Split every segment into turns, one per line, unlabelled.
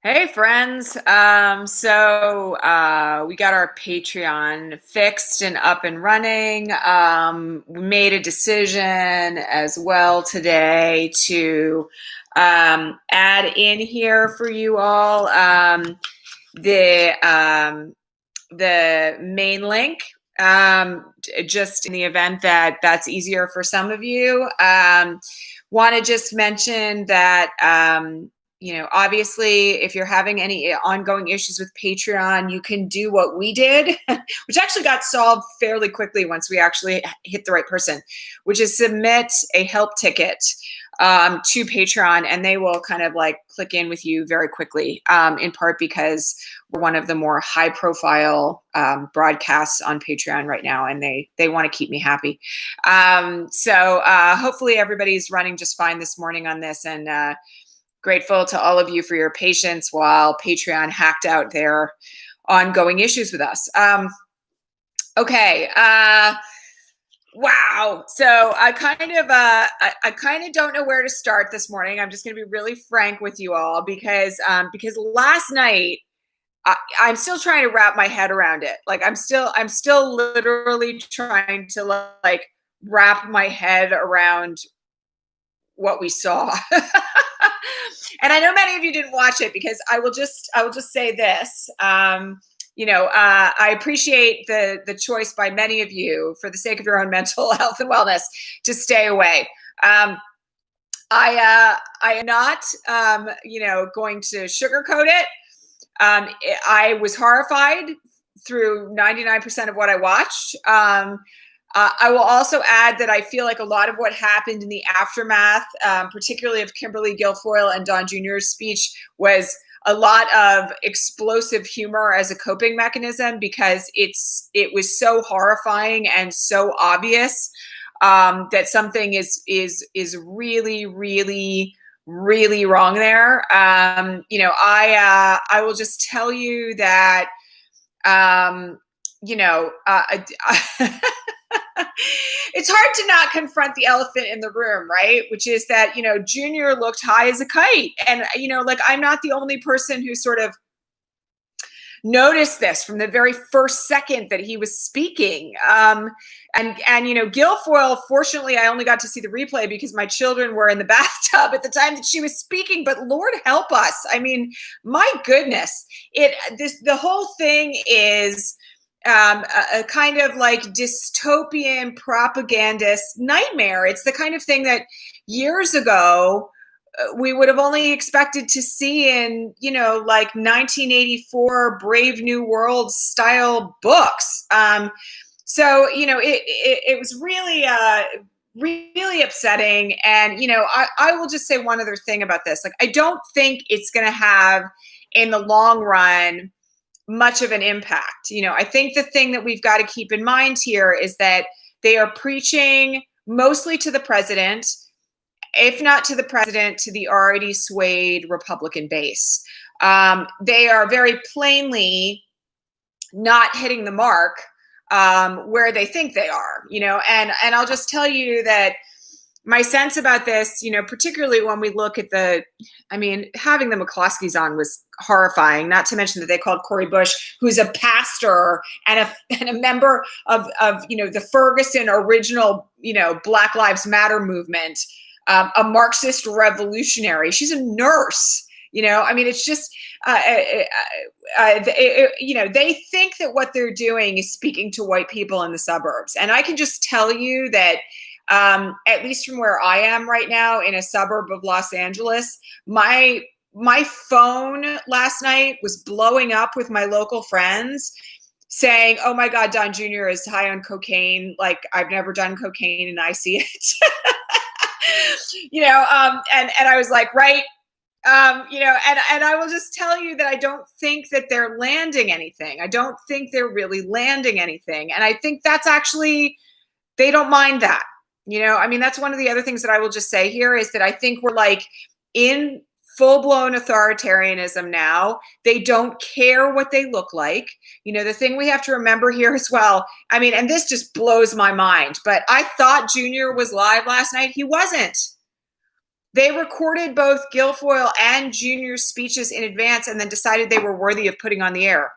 Hey friends. We got our Patreon fixed and up and running. We made a decision as well today to add in here for you all the the main link. Just in the event that that's easier for some of you. Want to just mention that obviously, if you're having any ongoing issues with Patreon, you can do what we did, which actually got solved fairly quickly once we actually hit the right person, which is submit a help ticket to Patreon, and they will kind of like click in with you very quickly, in part because we're one of the more high profile broadcasts on Patreon right now, and they want to keep me happy. Hopefully everybody's running just fine this morning on this, and grateful to all of you for your patience while Patreon hacked out their ongoing issues with us. Okay. Wow. So I kind of don't know where to start this morning. I'm just going to be really frank with you all because last night I'm still trying to wrap my head around it. Like I'm still literally trying to like wrap my head around what we saw. And I know many of you didn't watch it because I will just say this. I appreciate the choice by many of you for the sake of your own mental health and wellness to stay away. I am not, going to sugarcoat it. I was horrified through 99% of what I watched. I will also add that I feel like a lot of what happened in the aftermath, particularly of Kimberly Guilfoyle and Don Jr.'s speech, was a lot of explosive humor as a coping mechanism because it was so horrifying and so obvious that something is really, really, really wrong there. I will just tell you that it's hard to not confront the elephant in the room, right? Which is that, Junior looked high as a kite. And, I'm not the only person who sort of noticed this from the very first second that he was speaking. Guilfoyle, fortunately, I only got to see the replay because my children were in the bathtub at the time that she was speaking, but Lord help us. I mean, my goodness, the whole thing is a kind of like dystopian propagandist nightmare. It's the kind of thing that years ago we would have only expected to see in, like 1984 Brave New World style books. It was really, really upsetting. And, I will just say one other thing about this. Like, I don't think it's going to have in the long run much of an impact. I think the thing that we've got to keep in mind here is that they are preaching mostly to the president, if not to the president, to the already swayed Republican base. They are very plainly not hitting the mark where they think they are, and I'll just tell you that my sense about this, particularly when we look at having the McCloskeys on was horrifying, not to mention that they called Cori Bush, who's a pastor and a member of the Ferguson original, Black Lives Matter movement, a Marxist revolutionary. She's a nurse. It's just, they think that what they're doing is speaking to white people in the suburbs. And I can just tell you that, at least from where I am right now in a suburb of Los Angeles, my phone last night was blowing up with my local friends saying, "Oh my God, Don Jr. is high on cocaine. Like, I've never done cocaine and I see it." And I was like, right. And I will just tell you that I don't think that they're landing anything. I don't think they're really landing anything. And I think that's actually, they don't mind that. That's one of the other things that I will just say here is that I think we're like in full-blown authoritarianism now. They don't care what they look like. The thing we have to remember here as well, and this just blows my mind, but I thought Junior was live last night. He wasn't. They recorded both Guilfoyle and Junior's speeches in advance and then decided they were worthy of putting on the air.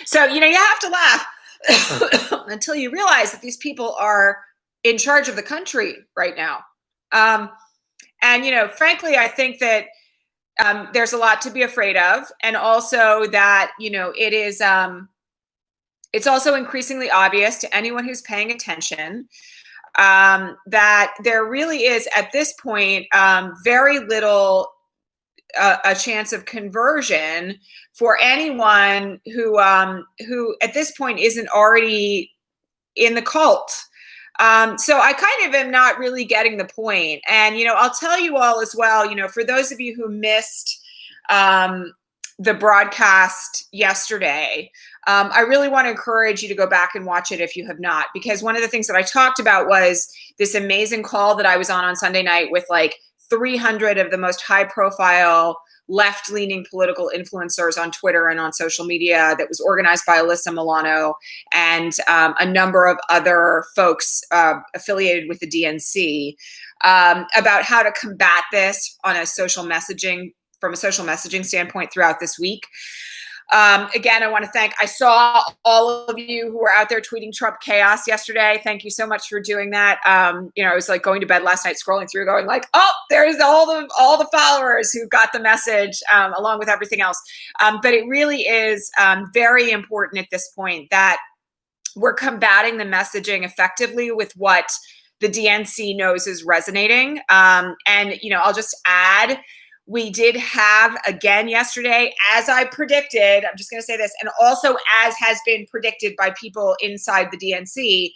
So, you have to laugh until you realize that these people are in charge of the country right now. And, frankly, I think that there's a lot to be afraid of. And also that, it is, it's also increasingly obvious to anyone who's paying attention that there really is, at this point, very little a chance of conversion for anyone who at this point isn't already in the cult. So I kind of am not really getting the point. And, I'll tell you all as well, for those of you who missed the broadcast yesterday, I really want to encourage you to go back and watch it if you have not, because one of the things that I talked about was this amazing call that I was on Sunday night with like 300 of the most high profile left-leaning political influencers on Twitter and on social media that was organized by Alyssa Milano and a number of other folks affiliated with the DNC about how to combat this on a social messaging, from a social messaging standpoint throughout this week. Again, I want to thank, I saw all of you who were out there tweeting Trump chaos yesterday. Thank you so much for doing that. I was like going to bed last night, scrolling through going like, oh, there's all the followers who got the message along with everything else. But it really is very important at this point that we're combating the messaging effectively with what the DNC knows is resonating. And, I'll just add, we did have, again yesterday, as I predicted, I'm just going to say this, and also as has been predicted by people inside the DNC,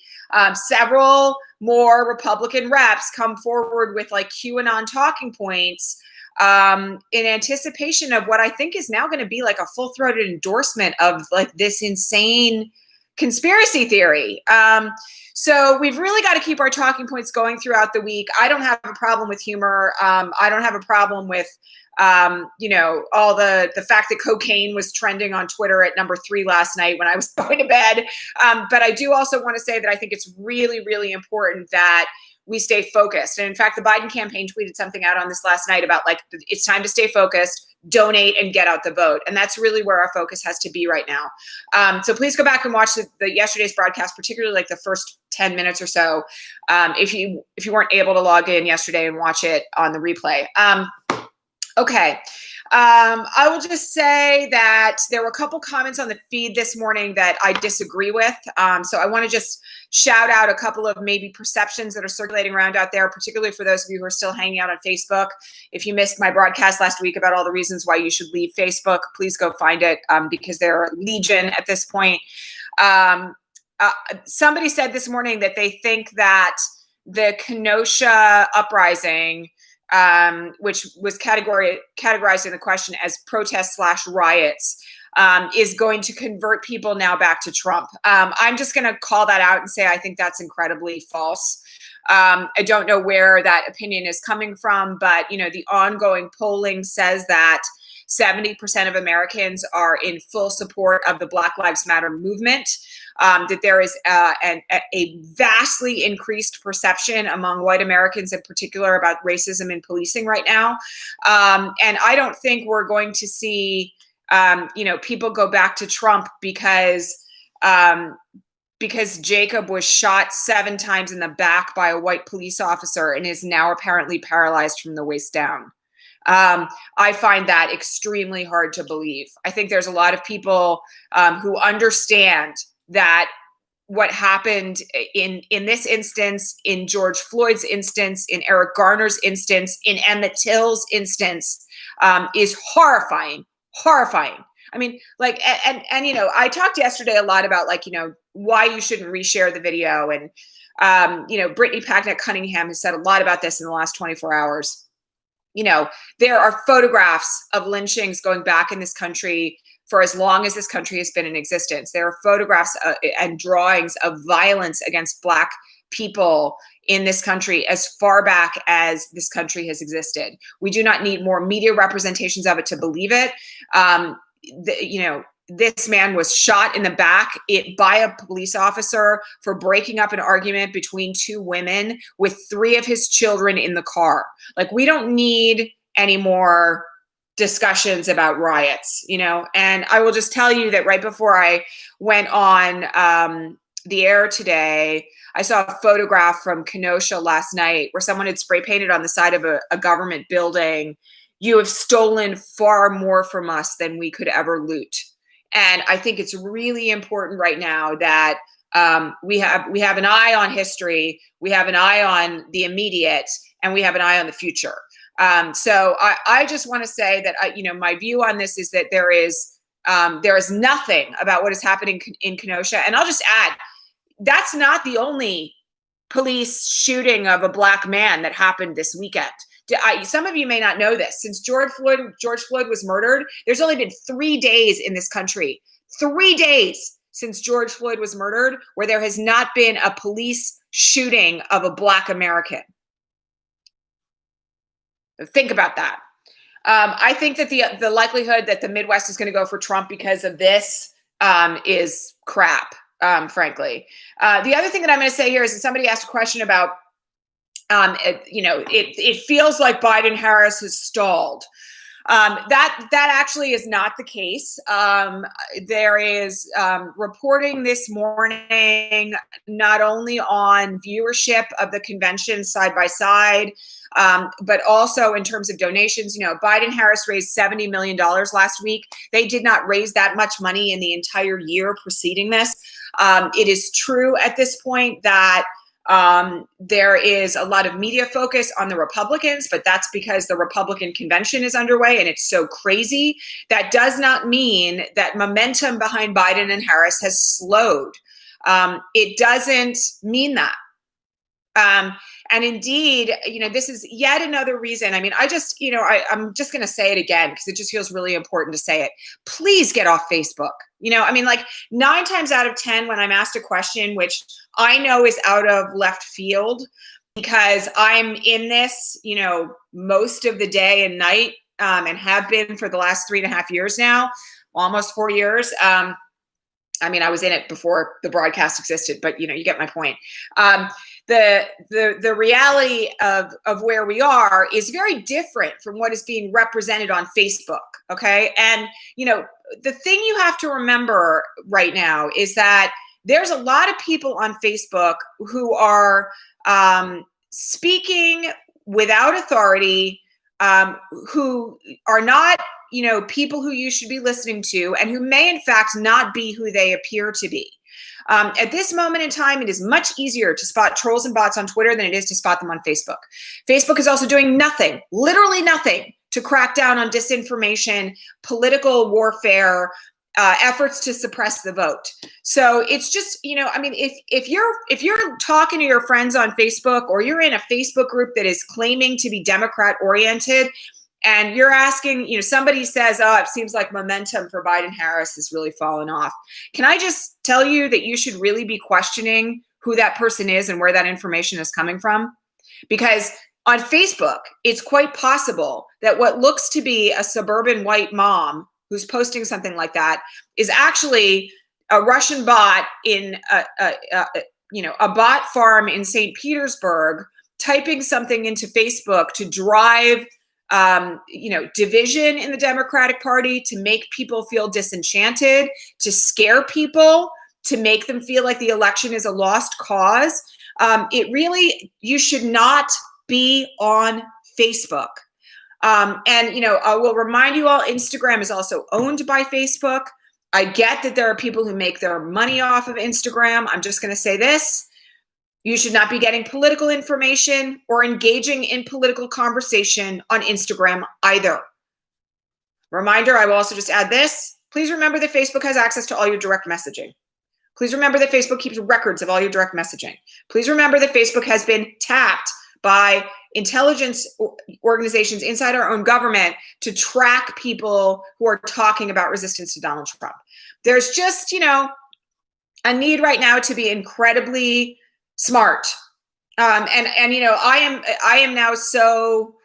several more Republican reps come forward with like QAnon talking points in anticipation of what I think is now going to be like a full-throated endorsement of like this insane conspiracy theory. So we've really got to keep our talking points going throughout the week. I don't have a problem with humor. I don't have a problem with, all the fact that cocaine was trending on Twitter at number 3 last night when I was going to bed. But I do also want to say that I think it's really, really important that we stay focused. And in fact, the Biden campaign tweeted something out on this last night about like, it's time to stay focused, donate, and get out the vote. And that's really where our focus has to be right now. So please go back and watch the yesterday's broadcast, particularly like the first 10 minutes or so, if you weren't able to log in yesterday and watch it on the replay. Okay. I will just say that there were a couple comments on the feed this morning that I disagree with. So I want to just shout out a couple of maybe perceptions that are circulating around out there, particularly for those of you who are still hanging out on Facebook. If you missed my broadcast last week about all the reasons why you should leave Facebook, please go find it because there are legion at this point. Somebody said this morning that they think that the Kenosha uprising, which was categorized in the question as protests/riots, is going to convert people now back to Trump. I'm just going to call that out and say I think that's incredibly false. I don't know where that opinion is coming from, but the ongoing polling says that 70% of Americans are in full support of the Black Lives Matter movement. That there is a vastly increased perception among white Americans in particular about racism in policing right now. And I don't think we're going to see, people go back to Trump because Jacob was shot 7 times in the back by a white police officer and is now apparently paralyzed from the waist down. I find that extremely hard to believe. I think there's a lot of people who understand that what happened in this instance, in George Floyd's instance, in Eric Garner's instance, in Emmett Till's instance, is horrifying. I mean, like, and I talked yesterday a lot about why you shouldn't reshare the video, and Brittany Packnett Cunningham has said a lot about this in the last 24 hours. There are photographs of lynchings going back in this country for as long as this country has been in existence. There are photographs and drawings of violence against Black people in this country as far back as this country has existed. We do not need more media representations of it to believe it. this man was shot in the back by a police officer for breaking up an argument between two women with three of his children in the car. Like, we don't need any more discussions about riots, And I will just tell you that right before I went on the air today, I saw a photograph from Kenosha last night where someone had spray painted on the side of a government building, "You have stolen far more from us than we could ever loot." And I think it's really important right now that we have an eye on history, we have an eye on the immediate, and we have an eye on the future. So I just want to say that my view on this is that there is nothing about what is happening in Kenosha. And I'll just add, that's not the only police shooting of a black man that happened this weekend. Some of you may not know this. Since George Floyd was murdered, there's only been 3 days in this country, 3 days since George Floyd was murdered, where there has not been a police shooting of a black American. Think about that. I think that the likelihood that the Midwest is going to go for Trump because of this is crap, frankly. The other thing that I'm going to say here is that somebody asked a question about, it feels like Biden-Harris has stalled. That actually is not the case. There is reporting this morning not only on viewership of the convention side by side, but also in terms of donations. Biden-Harris raised $70 million last week. They did not raise that much money in the entire year preceding this. It is true at this point that there is a lot of media focus on the Republicans, but that's because the Republican convention is underway and it's so crazy. That does not mean that momentum behind Biden and Harris has slowed. It doesn't mean that. And indeed, this is yet another reason. I mean, I'm just going to say it again because it just feels really important to say it. Please get off Facebook. 9 times out of 10, when I'm asked a question, which I know is out of left field because I'm in this, most of the day and night, and have been for the last 3.5 years now, almost 4 years. I was in it before the broadcast existed, but you get my point. The reality of where we are is very different from what is being represented on Facebook. Okay. And, the thing you have to remember right now is that there's a lot of people on Facebook who are speaking without authority, who are not, people who you should be listening to, and who may in fact not be who they appear to be. At this moment in time, it is much easier to spot trolls and bots on Twitter than it is to spot them on Facebook. Facebook is also doing nothing, literally nothing, to crack down on disinformation, political warfare, efforts to suppress the vote. So it's just, if you're talking to your friends on Facebook, or you're in a Facebook group that is claiming to be Democrat oriented, and you're asking, somebody says, "Oh, it seems like momentum for Biden-Harris has really fallen off." Can I just tell you that you should really be questioning who that person is and where that information is coming from? Because on Facebook, it's quite possible that what looks to be a suburban white mom who's posting something like that is actually a Russian bot in a bot farm in St. Petersburg, typing something into Facebook to drive division in the Democratic Party, to make people feel disenchanted, to scare people, to make them feel like the election is a lost cause. You should not be on Facebook. I will remind you all, Instagram is also owned by Facebook. I get that there are people who make their money off of Instagram. I'm just going to say this. You should not be getting political information or engaging in political conversation on Instagram either. Reminder, I will also just add this. Please remember that Facebook has access to all your direct messaging. Please remember that Facebook keeps records of all your direct messaging. Please remember that Facebook has been tapped by intelligence organizations inside our own government to track people who are talking about resistance to Donald Trump. There's just, a need right now to be incredibly smart. I am now so,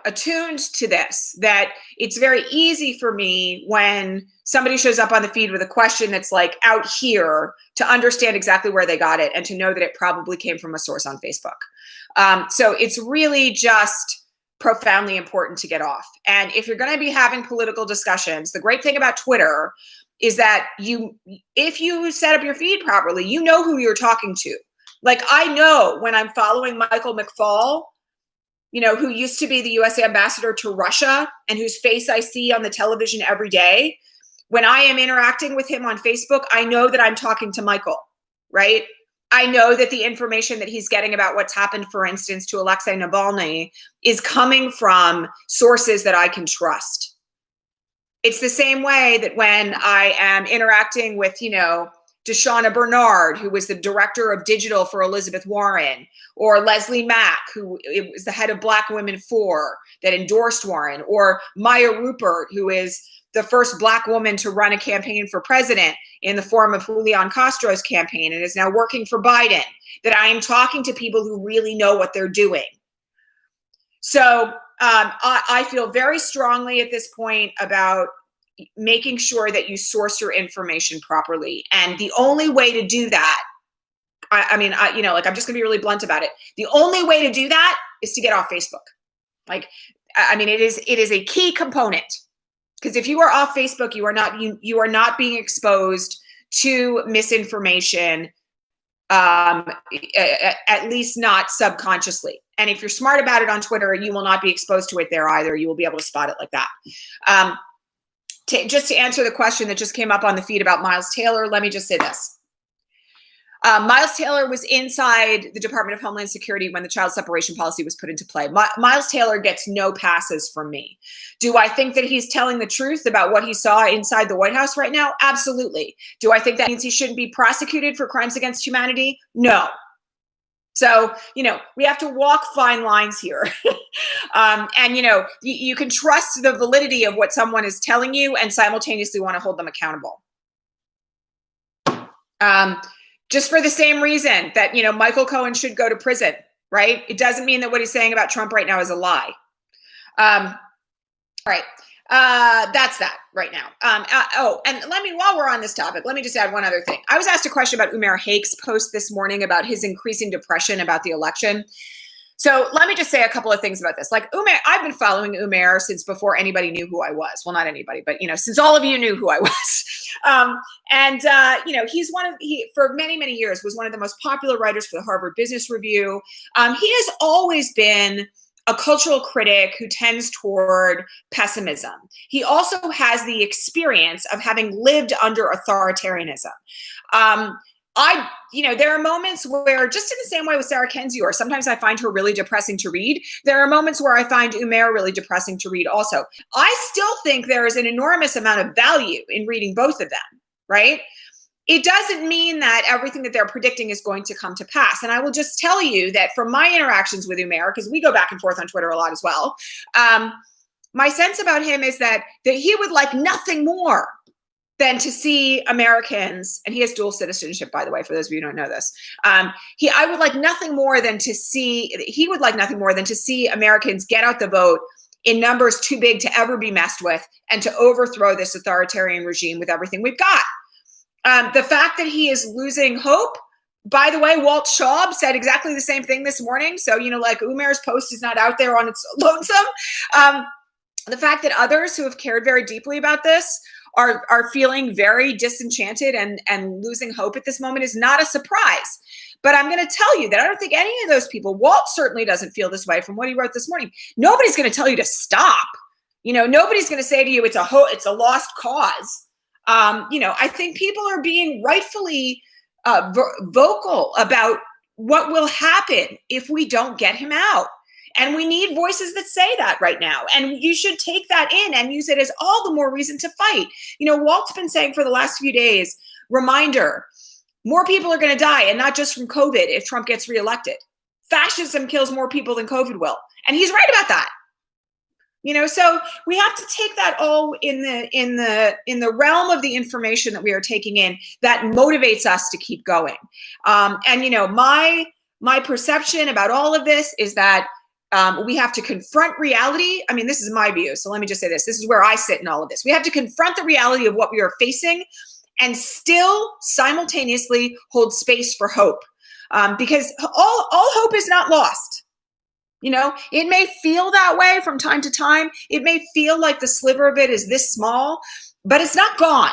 attuned to this, that it's very easy for me when somebody shows up on the feed with a question that's like out here to understand exactly where they got it and to know that it probably came from a source on Facebook. So it's really just profoundly important to get off. And if you're going to be having political discussions, the great thing about Twitter is that if you set up your feed properly, you know who you're talking to. Like, I know when I'm following Michael McFaul, who used to be the US ambassador to Russia and whose face I see on the television every day, when I am interacting with him on Facebook, I know that I'm talking to Michael, right? I know that the information that he's getting about what's happened, for instance, to Alexei Navalny is coming from sources that I can trust. It's the same way that when I am interacting with, Deshauna Bernard, who was the director of digital for Elizabeth Warren, or Leslie Mack, who was the head of Black Women For that endorsed Warren, or Maya Rupert, who is the first Black woman to run a campaign for president in the form of Julian Castro's campaign and is now working for Biden, that I am talking to people who really know what they're doing. So I feel very strongly at this point about making sure that you source your information properly. And the only way to do that, I'm just gonna be really blunt about it. The only way to do that is to get off Facebook. It is a key component, because if you are off Facebook, you are not being exposed to misinformation, at least not subconsciously. And if you're smart about it on Twitter, you will not be exposed to it there either. You will be able to spot it like that. Just to answer the question that just came up on the feed about Miles Taylor, let me just say this. Miles Taylor was inside the Department of Homeland Security when the child separation policy was put into play. Miles Taylor gets no passes from me. Do I think that he's telling the truth about what he saw inside the White House right now? Absolutely. Do I think that means he shouldn't be prosecuted for crimes against humanity? No. So, we have to walk fine lines here. You can trust the validity of what someone is telling you and simultaneously want to hold them accountable. Just for the same reason that, Michael Cohen should go to prison, right? It doesn't mean that what he's saying about Trump right now is a lie. All right. That's that right now. And while we're on this topic, let me just add one other thing. I was asked a question about Umair Haque's post this morning about his increasing depression about the election. So let me just say a couple of things about this. Like Umair, I've been following Umair since before anybody knew who I was. Well, not anybody, but since all of you knew who I was. He's for many, many years was one of the most popular writers for the Harvard Business Review. He has always been a cultural critic who tends toward pessimism. He also has the experience of having lived under authoritarianism. There are moments where, just in the same way with Sarah Kendzior, sometimes I find her really depressing to read. There are moments where I find Umair really depressing to read also. I still think there is an enormous amount of value in reading both of them, right? It doesn't mean that everything that they're predicting is going to come to pass. And I will just tell you that from my interactions with Umair, because we go back and forth on Twitter a lot as well, my sense about him is that he would like nothing more than to see Americans, and he has dual citizenship, by the way, for those of you who don't know this. He would like nothing more than to see Americans get out the vote in numbers too big to ever be messed with and to overthrow this authoritarian regime with everything we've got. The fact that he is losing hope, by the way, Walt Schaub said exactly the same thing this morning. So, Umair's post is not out there on its lonesome. The fact that others who have cared very deeply about this are feeling very disenchanted and losing hope at this moment is not a surprise. But I'm going to tell you that I don't think any of those people, Walt certainly doesn't feel this way from what he wrote this morning. Nobody's going to tell you to stop. Nobody's going to say to you, it's a lost cause. I think people are being rightfully vocal about what will happen if we don't get him out. And we need voices that say that right now. And you should take that in and use it as all the more reason to fight. Walt's been saying for the last few days, reminder, more people are going to die, and not just from COVID if Trump gets reelected. Fascism kills more people than COVID will. And he's right about that. So we have to take that all in the realm of the information that we are taking in that motivates us to keep going. My perception about all of this is that We have to confront reality. I mean, this is my view, so let me just say this. This is where I sit in all of this. We have to confront the reality of what we are facing and still simultaneously hold space for hope, because all hope is not lost. You know, it may feel that way from time to time. It may feel like the sliver of it is this small, but it's not gone.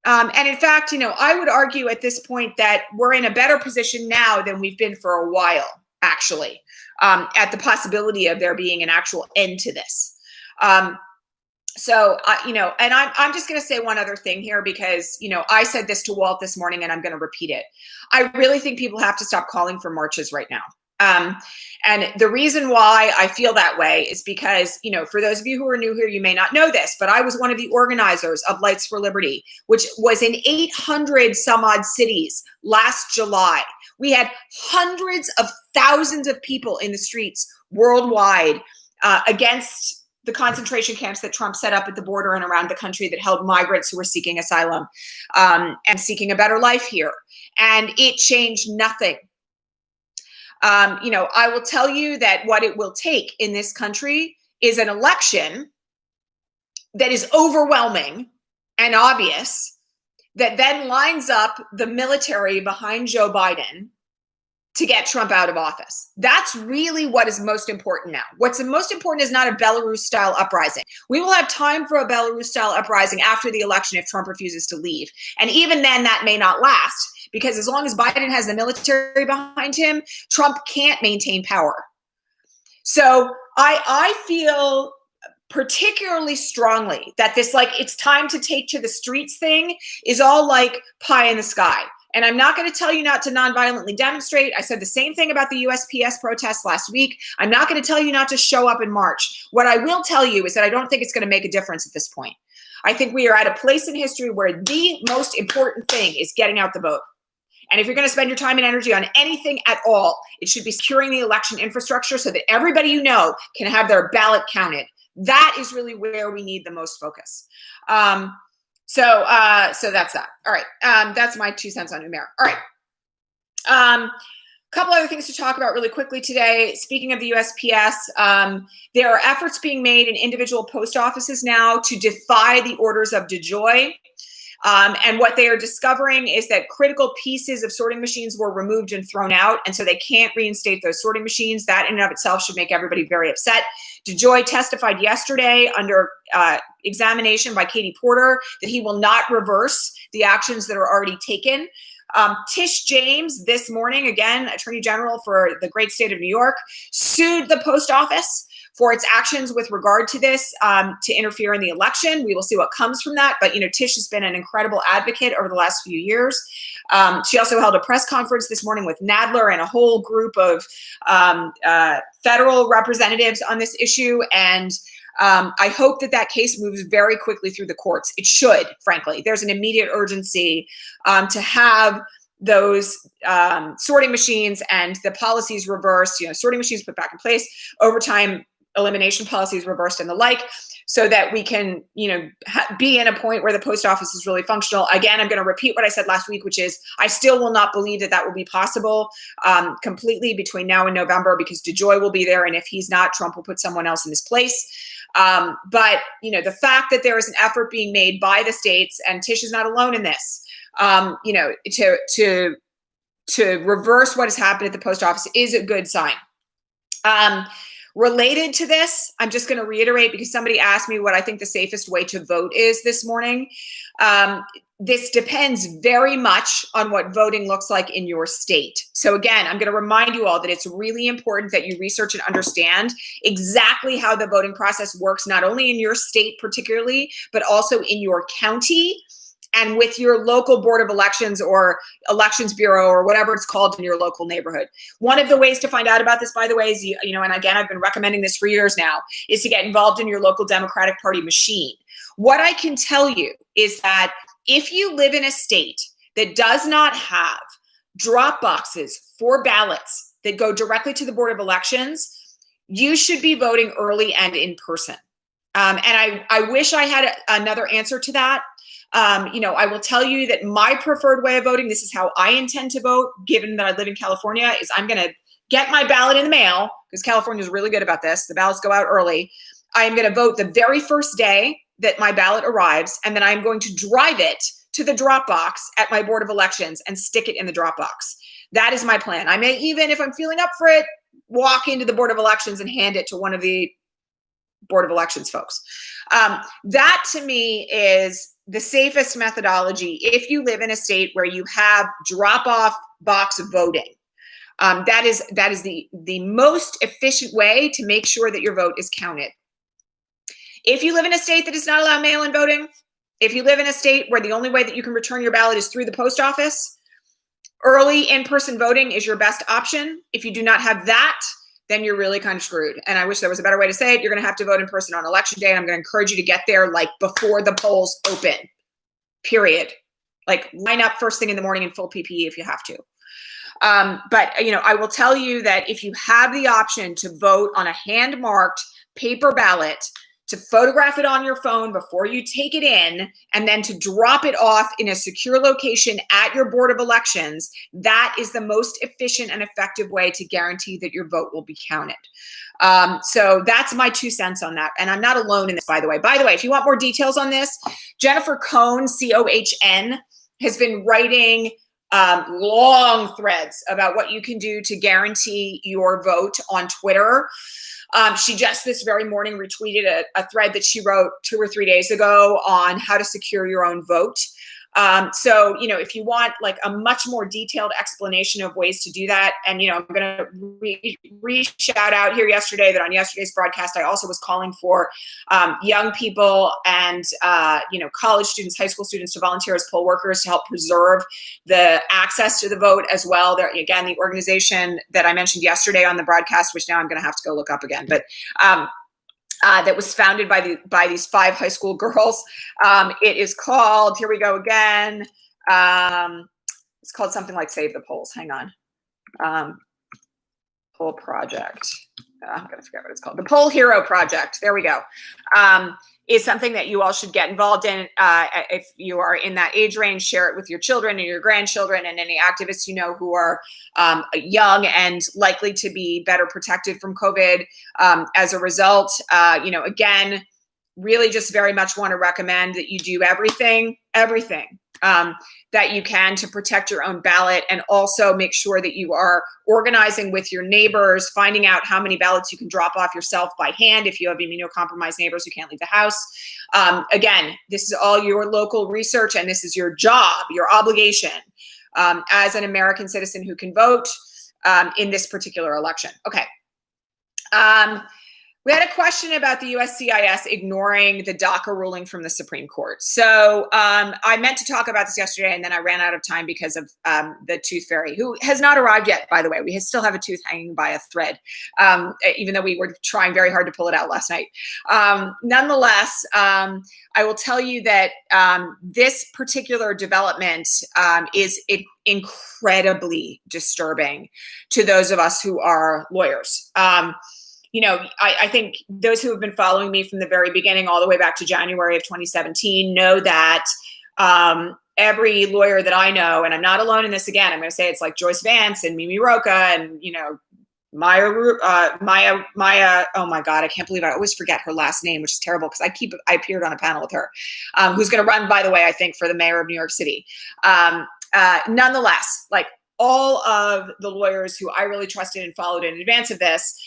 And in fact, you know, I would argue at this point that we're in a better position now than we've been for a while, actually, at the possibility of there being an actual end to this. You know, and I'm just going to say one other thing here because, you know, I said this to Walt this morning and I'm going to repeat it. I really think people have to stop calling for marches right now. And the reason why I feel that way is because, you know, for those of you who are new here, you may not know this, but I was one of the organizers of Lights for Liberty, which was in 800 some odd cities last July. We had hundreds of thousands of people in the streets worldwide against the concentration camps that Trump set up at the border and around the country that held migrants who were seeking asylum and seeking a better life here. And it changed nothing. You know, I will tell you that what it will take in this country is an election that is overwhelming and obvious, that then lines up the military behind Joe Biden to get Trump out of office. That's really what is most important now. What's most important is not a Belarus-style uprising. We will have time for a Belarus-style uprising after the election if Trump refuses to leave. And even then, that may not last, because as long as Biden has the military behind him, Trump can't maintain power. So I feel particularly strongly that this, like, it's time to take to the streets thing is all like pie in the sky. And I'm not going to tell you not to nonviolently demonstrate. I said the same thing about the USPS protests last week. I'm not going to tell you not to show up in March. What I will tell you is that I don't think it's going to make a difference at this point. I think we are at a place in history where the most important thing is getting out the vote. And if you're going to spend your time and energy on anything at all, it should be securing the election infrastructure so that everybody you know can have their ballot counted. That is really where we need the most focus. So that's that. All right. That's my 2 cents on Umair. All right. Couple other things to talk about really quickly today. Speaking of the USPS, there are efforts being made in individual post offices now to defy the orders of DeJoy. And what they are discovering is that critical pieces of sorting machines were removed and thrown out, and so they can't reinstate those sorting machines. That in and of itself should make everybody very upset. DeJoy testified yesterday under examination by Katie Porter that he will not reverse the actions that are already taken. Tish James this morning, again, Attorney General for the great state of New York, sued the post office for its actions with regard to this to interfere in the election. We will see what comes from that. But, you know, Tish has been an incredible advocate over the last few years. She also held a press conference this morning with Nadler and a whole group of federal representatives on this issue. And I hope that that case moves very quickly through the courts. It should, frankly. There's an immediate urgency to have those sorting machines and the policies reversed, you know, sorting machines put back in place, overtime elimination policies reversed and the like, so that we can, you know, be in a point where the post office is really functional. Again, I'm going to repeat what I said last week, which is I still will not believe that that will be possible completely between now and November, because DeJoy will be there. And if he's not, Trump will put someone else in his place. But, you know, the fact that there is an effort being made by the states, and Tish is not alone in this, you know, to reverse what has happened at the post office is a good sign. Related to this, I'm just going to reiterate, because somebody asked me what I think the safest way to vote is this morning. This depends very much on what voting looks like in your state. So again, I'm going to remind you all that it's really important that you research and understand exactly how the voting process works, not only in your state particularly, but also in your county and with your local board of elections or elections bureau or whatever it's called in your local neighborhood. One of the ways to find out about this, by the way, is, you know, and again, I've been recommending this for years now, is to get involved in your local Democratic Party machine. What I can tell you is that if you live in a state that does not have drop boxes for ballots that go directly to the Board of Elections, you should be voting early and in person. And I wish I had another answer to that. You know, I will tell you that my preferred way of voting, this is how I intend to vote, given that I live in California, is I'm going to get my ballot in the mail, because California is really good about this. The ballots go out early. I am going to vote the very first day that my ballot arrives, and then I'm going to drive it to the drop box at my Board of Elections and stick it in the drop box. That is my plan. I may even, if I'm feeling up for it, walk into the Board of Elections and hand it to one of the Board of Elections folks. That to me is the safest methodology if you live in a state where you have drop-off box voting. That is the most efficient way to make sure that your vote is counted. If you live in a state that does not allow mail-in voting, if you live in a state where the only way that you can return your ballot is through the post office, early in-person voting is your best option. If you do not have that, then you're really kind of screwed. And I wish there was a better way to say it. You're going to have to vote in person on election day, and I'm going to encourage you to get there like before the polls open, period. Like line up first thing in the morning in full PPE if you have to. But I will tell you that if you have the option to vote on a hand-marked paper ballot, to photograph it on your phone before you take it in, and then to drop it off in a secure location at your Board of Elections, that is the most efficient and effective way to guarantee that your vote will be counted. So that's my 2 cents on that. And I'm not alone in this, by the way. By the way, if you want more details on this, Jennifer Cohn, C-O-H-N, has been writing long threads about what you can do to guarantee your vote on Twitter. She just this very morning retweeted a thread that she wrote 2 or 3 days ago on how to secure your own vote. So, if you want like a much more detailed explanation of ways to do that, and, I'm going to shout out here yesterday that on yesterday's broadcast, I also was calling for young people and, college students, high school students to volunteer as poll workers to help preserve the access to the vote as well. There, again, the organization that I mentioned yesterday on the broadcast, which now I'm going to have to go look up again, but that was founded by these 5 high school girls. It is called, here we go again. It's called something like Save the Polls. Hang on. Poll Project. I'm going to forget what it's called. The Poll Hero Project. There we go. Is something that you all should get involved in. If you are in that age range, share it with your children and your grandchildren and any activists who are young and likely to be better protected from COVID as a result. Again, really just very much want to recommend that you do everything that you can to protect your own ballot, and also make sure that you are organizing with your neighbors, finding out how many ballots you can drop off yourself by hand if you have immunocompromised neighbors who can't leave the house. Again, this is all your local research, and this is your job, your obligation as an American citizen who can vote in this particular election. Okay. We had a question about the USCIS ignoring the DACA ruling from the Supreme Court. So I meant to talk about this yesterday, and then I ran out of time because of the tooth fairy, who has not arrived yet, by the way. We still have a tooth hanging by a thread, even though we were trying very hard to pull it out last night. Nonetheless, I will tell you that this particular development is incredibly disturbing to those of us who are lawyers. I think those who have been following me from the very beginning, all the way back to January of 2017, know that every lawyer that I know, and I'm not alone in this, again, I'm going to say it's like Joyce Vance and Mimi Rocha and, Maya, oh my God, I can't believe I always forget her last name, which is terrible because I appeared on a panel with her, who's going to run, by the way, I think, for the mayor of New York City. Nonetheless, like all of the lawyers who I really trusted and followed in advance of this,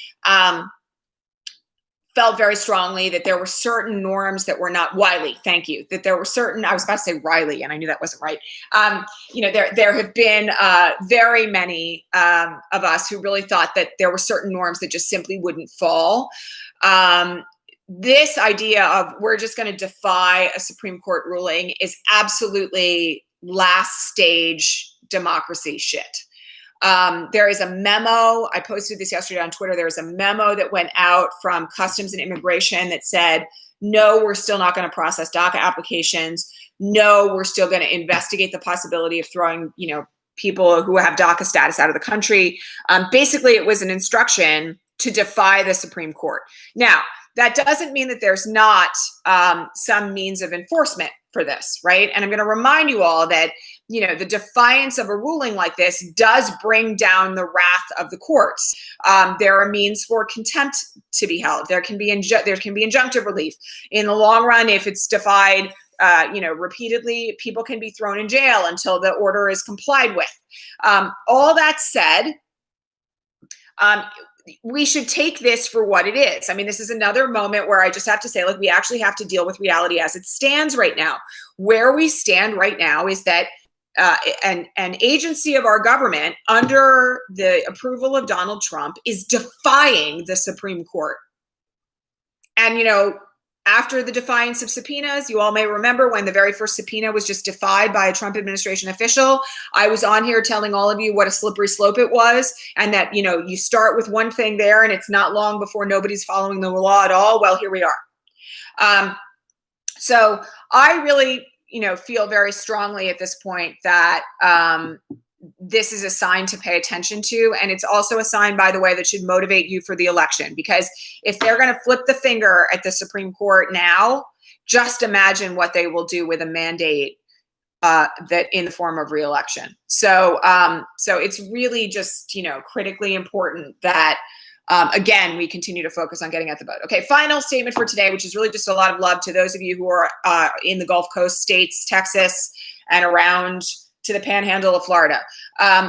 felt very strongly that there were certain norms that were not Wiley. Thank you. That there were certain, I was about to say Riley, and I knew that wasn't right. There have been very many of us who really thought that there were certain norms that just simply wouldn't fall. This idea of we're just going to defy a Supreme Court ruling is absolutely last stage democracy shit. There is a memo, I posted this yesterday on Twitter, there was a memo that went out from Customs and Immigration that said, no, we're still not going to process DACA applications. No, we're still going to investigate the possibility of throwing, people who have DACA status out of the country. Basically, it was an instruction to defy the Supreme Court. Now, that doesn't mean that there's not some means of enforcement for this, right? And I'm going to remind you all that, the defiance of a ruling like this does bring down the wrath of the courts. There are means for contempt to be held. There can be injunctive relief. In the long run, if it's defied, repeatedly, people can be thrown in jail until the order is complied with. All that said, we should take this for what it is. I mean, this is another moment where I just have to say, we actually have to deal with reality as it stands right now. Where we stand right now is that an agency of our government under the approval of Donald Trump is defying the Supreme Court. And, after the defiance of subpoenas, you all may remember when the very first subpoena was just defied by a Trump administration official. I was on here telling all of you what a slippery slope it was, and that, you start with one thing there and it's not long before nobody's following the law at all. Well, here we are. So I really, feel very strongly at this point that this is a sign to pay attention to. And it's also a sign, by the way, that should motivate you for the election. Because if they're going to flip the finger at the Supreme Court now, just imagine what they will do with a mandate that in the form of reelection. So it's really just, critically important that, again, we continue to focus on getting at the vote. Okay, final statement for today, which is really just a lot of love to those of you who are in the Gulf Coast states, Texas, and around to the panhandle of Florida.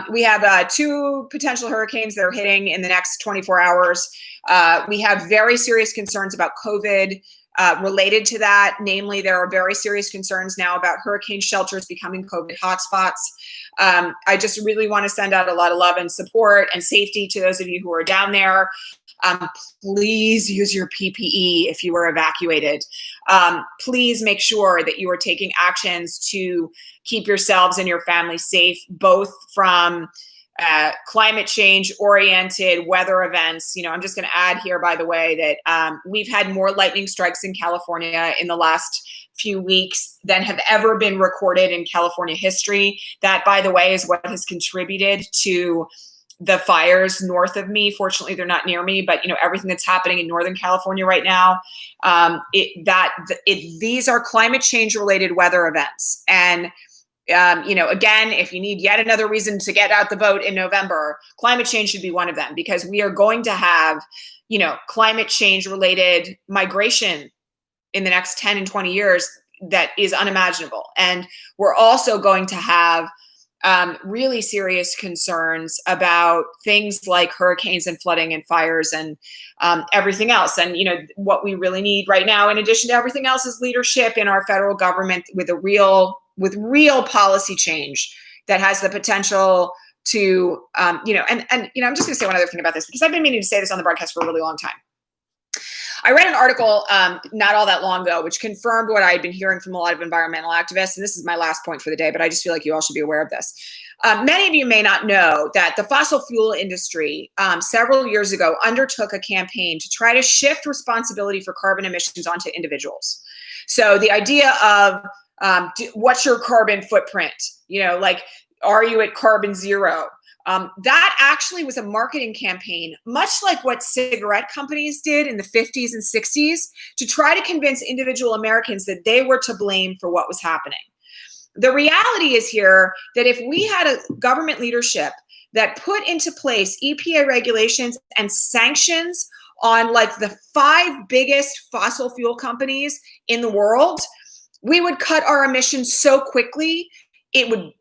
We have 2 potential hurricanes that are hitting in the next 24 hours. We have very serious concerns about COVID related to that. Namely, there are very serious concerns now about hurricane shelters becoming COVID hotspots. I just really want to send out a lot of love and support and safety to those of you who are down there. Please use your PPE if you were evacuated. Please make sure that you are taking actions to keep yourselves and your family safe, both from climate change oriented weather events. I'm just going to add here, by the way, that we've had more lightning strikes in California in the last few weeks than have ever been recorded in California history. That, by the way, is what has contributed to the fires north of me. Fortunately, they're not near me, but everything that's happening in Northern California right now, these are climate change related weather events. And again, if you need yet another reason to get out the vote in November, climate change should be one of them, because we are going to have, climate change related migration in the next 10 and 20 years that is unimaginable. And we're also going to have really serious concerns about things like hurricanes and flooding and fires and everything else. And, what we really need right now, in addition to everything else, is leadership in our federal government with real policy change that has the potential to, I'm just going to say one other thing about this, because I've been meaning to say this on the broadcast for a really long time. I read an article not all that long ago, which confirmed what I had been hearing from a lot of environmental activists. And this is my last point for the day, but I just feel like you all should be aware of this. Many of you may not know that the fossil fuel industry several years ago undertook a campaign to try to shift responsibility for carbon emissions onto individuals. So the idea of what's your carbon footprint? Are you at carbon zero? That actually was a marketing campaign, much like what cigarette companies did in the 50s and 60s, to try to convince individual Americans that they were to blame for what was happening. The reality is here that if we had a government leadership that put into place EPA regulations and sanctions on the 5 biggest fossil fuel companies in the world, we would cut our emissions so quickly it would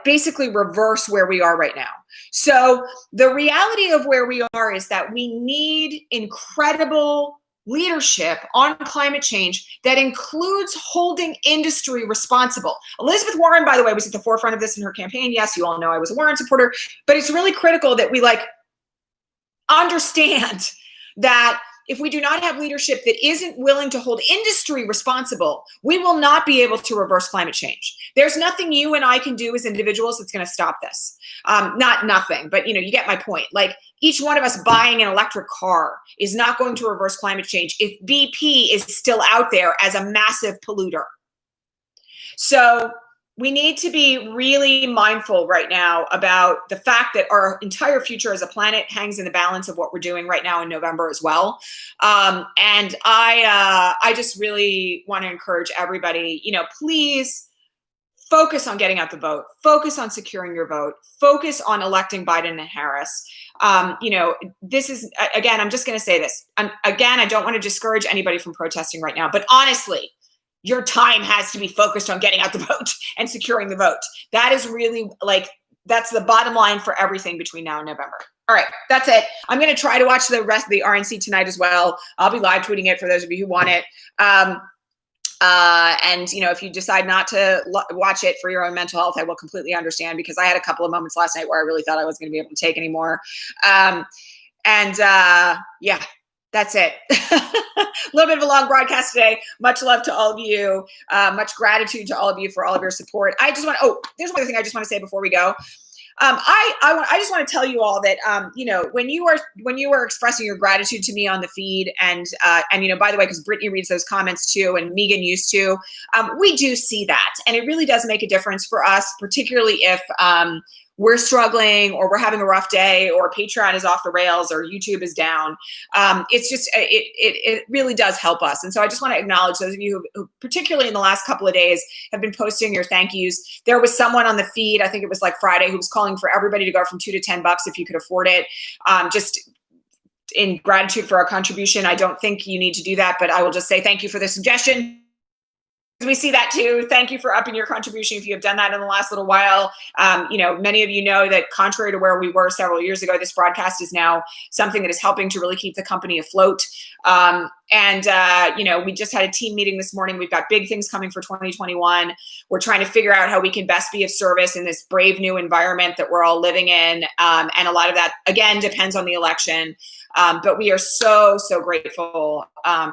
basically reverse where we are right now. So the reality of where we are is that we need incredible leadership on climate change that includes holding industry responsible. Elizabeth Warren, by the way, was at the forefront of this in her campaign. Yes, you all know I was a Warren supporter, but it's really critical that we understand that if we do not have leadership that isn't willing to hold industry responsible, we will not be able to reverse climate change. There's nothing you and I can do as individuals that's going to stop this. Not nothing, but you get my point. Each one of us buying an electric car is not going to reverse climate change if BP is still out there as a massive polluter. So we need to be really mindful right now about the fact that our entire future as a planet hangs in the balance of what we're doing right now in November as well. And I just really want to encourage everybody, please focus on getting out the vote, focus on securing your vote, focus on electing Biden and Harris. This is, again, I'm just going to say this. Again, I don't want to discourage anybody from protesting right now, but honestly, your time has to be focused on getting out the vote and securing the vote. That is really that's the bottom line for everything between now and November. All right, that's it. I'm going to try to watch the rest of the RNC tonight as well. I'll be live tweeting it for those of you who want it. And if you decide not to watch it for your own mental health, I will completely understand, because I had a couple of moments last night where I really thought I wasn't going to be able to take anymore. Yeah, that's it. A little bit of a long broadcast today. Much love to all of you. Much gratitude to all of you for all of your support. There's one other thing I just want to say before we go. I just want to tell you all that, when you are expressing your gratitude to me on the feed, and by the way, because Brittany reads those comments too, and Megan used to, we do see that, and it really does make a difference for us, particularly if we're struggling, or we're having a rough day, or Patreon is off the rails, or YouTube is down. It's just, it really does help us. And so I just want to acknowledge those of you who, particularly in the last couple of days, have been posting your thank yous. There was someone on the feed, I think it was like Friday, who was calling for everybody to go from $2 to $10 if you could afford it. Just in gratitude for our contribution. I don't think you need to do that, but I will just say thank you for the suggestion. We see that too. Thank you for upping your contribution if you have done that in the last little while. Many of you know that contrary to where we were several years ago, this broadcast is now something that is helping to really keep the company afloat. We just had a team meeting this morning. We've got big things coming for 2021. We're trying to figure out how we can best be of service in this brave new environment that we're all living in. And a lot of that, again, depends on the election. But we are so, so grateful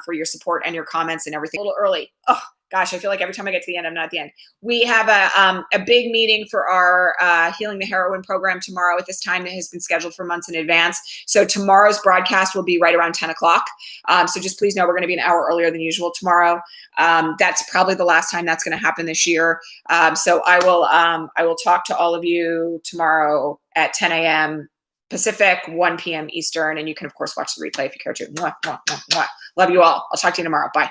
for your support and your comments and everything. A little early. Oh, gosh, I feel like every time I get to the end, I'm not at the end. We have a big meeting for our Healing the Heroine program tomorrow at this time that has been scheduled for months in advance. So tomorrow's broadcast will be right around 10 o'clock. So just please know we're going to be an hour earlier than usual tomorrow. That's probably the last time that's going to happen this year. So I will talk to all of you tomorrow at 10 a.m. Pacific, 1 p.m. Eastern, and you can, of course, watch the replay if you care to. Mwah, mwah, mwah, mwah. Love you all. I'll talk to you tomorrow. Bye.